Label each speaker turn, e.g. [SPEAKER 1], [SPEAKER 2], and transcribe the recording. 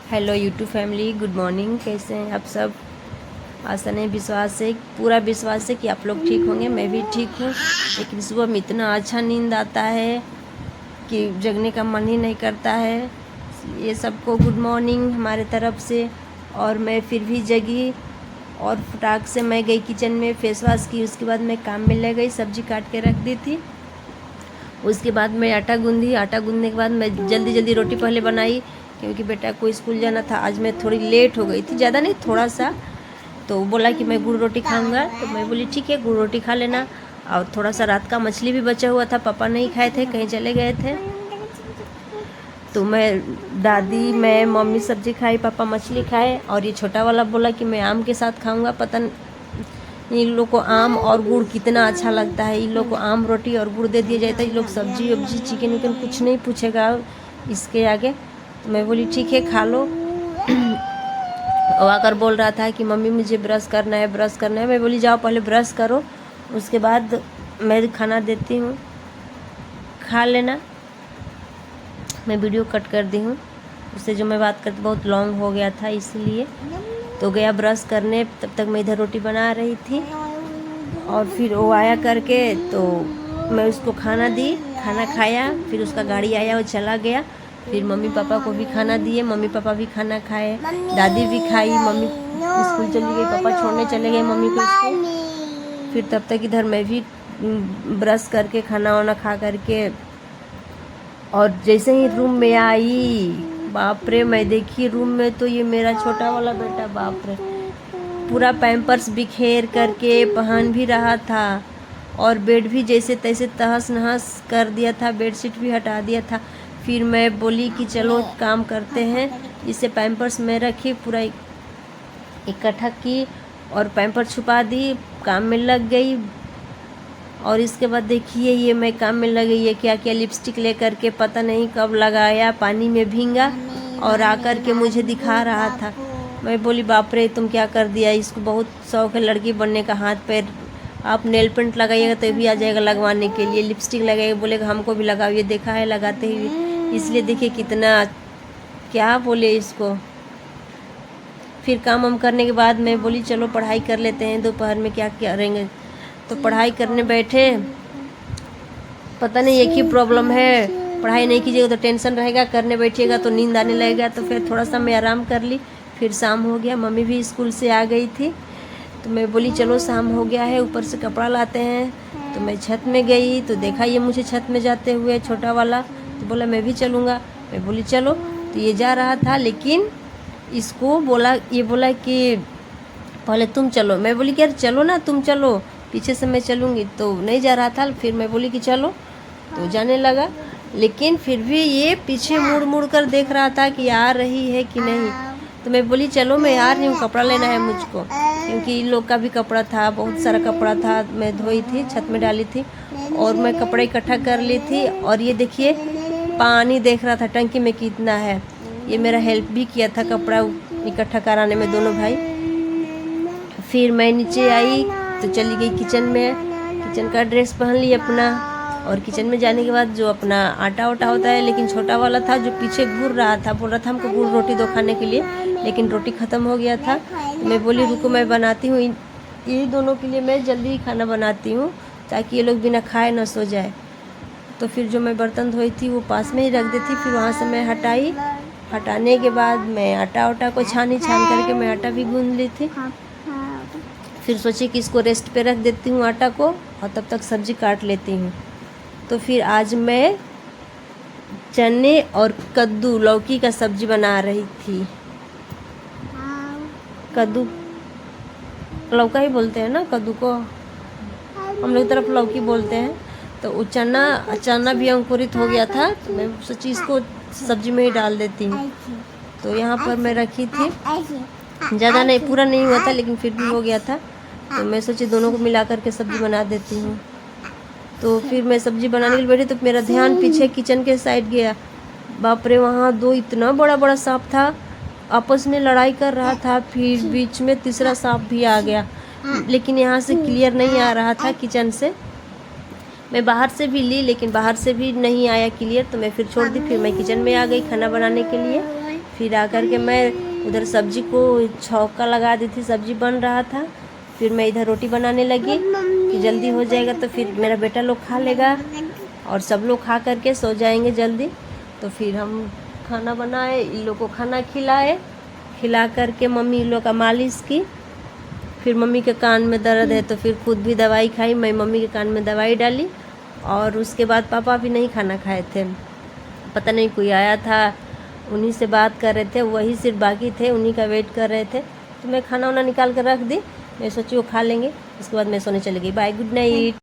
[SPEAKER 1] Hello YouTube family, good morning. कैसे हैं आप सब? आशा नहीं, विश्वास है, पूरा विश्वास है कि आप लोग ठीक होंगे। मैं भी ठीक हूँ, लेकिन सुबह में इतना अच्छा नींद आता है कि जगने का मन ही नहीं करता है। ये सबको गुड मॉर्निंग हमारे तरफ से। और मैं फिर भी जगी और फटाक से मैं गई किचन में, फेस वॉश की। उसके बाद मैं काम में लग गई, सब्जी काट के रख दी थी। उसके बाद मैं आटा गूंदी। आटा गूंदने के बाद मैं जल्दी जल्दी रोटी पहले बनाई, क्योंकि बेटा को स्कूल जाना था। आज मैं थोड़ी लेट हो गई थी, ज़्यादा नहीं, थोड़ा सा। तो बोला कि मैं गुड़ रोटी खाऊंगा, तो मैं बोली ठीक है, गुड़ रोटी खा लेना। और थोड़ा सा रात का मछली भी बचा हुआ था, पापा नहीं खाए थे, कहीं चले गए थे। तो मैं मम्मी सब्जी खाई, पापा मछली खाए। और ये छोटा वाला बोला कि मैं आम के साथ खाऊंगा। पता नहीं इन लोग को आम और गुड़ कितना अच्छा लगता है। इन लोग को आम रोटी और गुड़ दे दिया जाता है, इन लोग सब्जी वब्जी चिकन विकन कुछ नहीं पूछेगा इसके आगे। तो मैं बोली ठीक है, खा लो। और आकर बोल रहा था कि मम्मी मुझे ब्रश करना है, ब्रश करना है। मैं बोली जाओ पहले ब्रश करो, उसके बाद मैं खाना देती हूँ, खा लेना। मैं वीडियो कट कर दी हूँ, उससे जो मैं बात करती बहुत लॉन्ग हो गया था इसलिए। तो गया ब्रश करने, तब तक मैं इधर रोटी बना रही थी। और फिर वो आया करके तो मैं उसको खाना दी, खाना खाया। फिर उसका गाड़ी आया, वो चला गया। फिर मम्मी पापा को भी खाना दिए, मम्मी पापा भी खाना खाए, दादी भी खाई। मम्मी स्कूल चली गई, पापा छोड़ने चले गए मम्मी को स्कूल। फिर तब तक इधर मैं भी ब्रश करके खाना वाना खा करके, और जैसे ही रूम में आई, बाप रे, मैं देखी रूम में तो ये मेरा छोटा वाला बेटा, बाप रे, पूरा पैम्पर्स बिखेर करके पहन भी रहा था। और बेड भी जैसे तैसे तहस नहस कर दिया था, बेडशीट भी हटा दिया था। फिर मैं बोली कि चलो काम करते हैं। इसे पैम्पर्स में रखी, पूरा इकट्ठा की और पैम्पर्स छुपा दी, काम में लग गई। और इसके बाद देखिए ये मैं काम में लगी, ये क्या क्या लिपस्टिक लेकर के पता नहीं कब लगाया, पानी में भींगा और आकर के मुझे दिखा रहा था। मैं बोली बाप रे, तुम क्या कर दिया। इसको बहुत शौक है लड़की बनने का, हाथ पैर। आप नेल पेंट लगाइएगा तो भी आ जाएगा लगवाने के लिए, लिपस्टिक लगाइएगा बोलेगा हमको भी लगाओ। ये देखा है लगाते हुए, इसलिए देखिए कितना क्या बोले इसको। फिर काम वाम करने के बाद मैं बोली चलो पढ़ाई कर लेते हैं, दोपहर में क्या करेंगे। तो पढ़ाई करने बैठे, पता नहीं एक ही प्रॉब्लम है, पढ़ाई नहीं कीजिएगा तो टेंशन रहेगा, करने बैठिएगा तो नींद आने लगेगा। तो फिर थोड़ा सा मैं आराम कर ली। फिर शाम हो गया, मम्मी भी स्कूल से आ गई थी। तो मैं बोली चलो शाम हो गया है, ऊपर से कपड़ा लाते हैं। तो मैं छत में गई तो देखा ये मुझे छत में जाते हुए, छोटा वाला। तो बोला मैं भी चलूँगा। मैं बोली चलो। तो ये जा रहा था, लेकिन इसको ये बोला कि पहले तुम चलो। मैं बोली कि यार चलो ना, तुम चलो, पीछे से मैं चलूँगी। तो नहीं जा रहा था। फिर मैं बोली कि चलो, तो जाने लगा। लेकिन फिर भी ये पीछे मुड़ मुड़ कर देख रहा था कि आ रही है कि नहीं। तो मैं बोली चलो, मैं आ रही हूँ, कपड़ा लेना है मुझको, क्योंकि इन लोग का भी कपड़ा था, बहुत सारा कपड़ा था। मैं धोई थी, छत में डाली थी और मैं कपड़ा इकट्ठा कर ली थी। और ये देखिए पानी देख रहा था टंकी में कितना है। ये मेरा हेल्प भी किया था कपड़ा इकट्ठा कराने में, दोनों भाई। फिर मैं नीचे आई तो चली गई किचन में, किचन का ड्रेस पहन ली अपना। और किचन में जाने के बाद जो अपना आटा वाटा होता है, लेकिन छोटा वाला था जो पीछे घूर रहा था, बोल रहा था हमको गुड़ रोटी दो खाने के लिए, लेकिन रोटी ख़त्म हो गया था। तो मैं बोली रुको मैं बनाती हूँ, ये दोनों के लिए मैं जल्दी खाना बनाती हूँ ताकि ये लोग बिना खाए ना सो जाए। तो फिर जो मैं बर्तन धोई थी वो पास में ही रख दी थी। फिर वहाँ से मैं हटाई, हटाने के बाद मैं आटा को छान करके मैं आटा भी गूँध ली थी। फिर सोची कि इसको रेस्ट पे रख देती हूँ आटा को, और तब तक सब्जी काट लेती हूँ। तो फिर आज मैं चने और कद्दू लौकी का सब्जी बना रही थी। कद्दू लौका ही बोलते हैं ना, कद्दू को हम लोग तरफ लौकी बोलते हैं। तो वो चना भी अंकुरित हो गया था, तो मैं सोची इसको सब्जी में ही डाल देती हूँ। तो यहाँ पर मैं रखी थी, ज़्यादा नहीं, पूरा नहीं हुआ था लेकिन फिर भी हो गया था। तो मैं सोची दोनों को मिला करके सब्जी बना देती हूँ। तो फिर मैं सब्जी बनाने के लिए बैठी तो मेरा ध्यान पीछे किचन के साइड गया। बाप रे, वहाँ दो इतना बड़ा बड़ा सांप था, आपस में लड़ाई कर रहा था। फिर बीच में तीसरा सांप भी आ गया, लेकिन यहाँ से क्लियर नहीं आ रहा था किचन से। मैं बाहर से भी ली, लेकिन बाहर से भी नहीं आया क्लियर, तो मैं फिर छोड़ दी। फिर मैं किचन में आ गई खाना बनाने के लिए। फिर आकर के मैं उधर सब्जी को छौंका लगा दी थी, सब्जी बन रहा था। फिर मैं इधर रोटी बनाने लगी कि जल्दी हो जाएगा, तो फिर मेरा बेटा लोग खा लेगा और सब लोग खा करके सो जाएंगे जल्दी। तो फिर हम खाना बनाए, इन लोग को खाना खिलाए, खिला करके मम्मी इन लोग का मालिश की। फिर मम्मी के कान में दर्द है तो फिर खुद भी दवाई खाई, मैं मम्मी के कान में दवाई डाली। और उसके बाद पापा भी नहीं खाना खाए थे, पता नहीं कोई आया था, उन्हीं से बात कर रहे थे, वही सिर्फ बाकी थे, उन्हीं का वेट कर रहे थे। तो मैं खाना वाना निकाल कर रख दी, मैं सोची वो खा लेंगे, उसके बाद मैं सोने चली गई। Bye, good night.